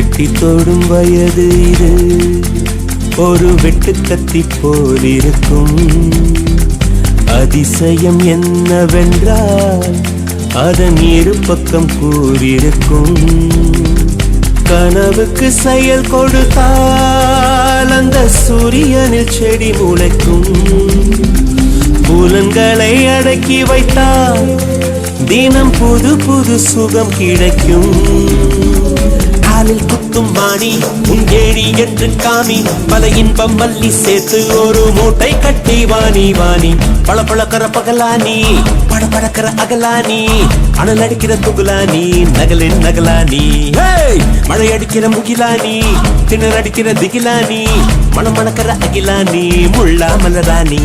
எட்டி தொடும் வயது இது ஒரு வெட்டு கத்தி போல் இருக்கும். அதிசயம் என்னவென்றால் அதன் இரு பக்கம் கூறியிருக்கும். கனவுக்கு செயல் கொடுத்தால் அந்த சூரியனில் செடி முளைக்கும். புலன்களை அடக்கி வைத்தால் தினம் புது புது சுகம் கிடைக்கும். காலில் குத்தும் மாணி உங்கேடி என்று காமி பல இன்பம் மல்லி சேர்த்து ஒரு மூட்டை கட்டி வாணி வாணி பளபளக்கிற பகலானி படபடக்கிற அகலானி அனல் அடிக்கிற துகுலானி நகலின் நகலானி மழை அடிக்கிற முகிலானி திணற அடிக்கிற திகிலானி மணமணக்கிற அகிலானி முள்ளா மலராணி.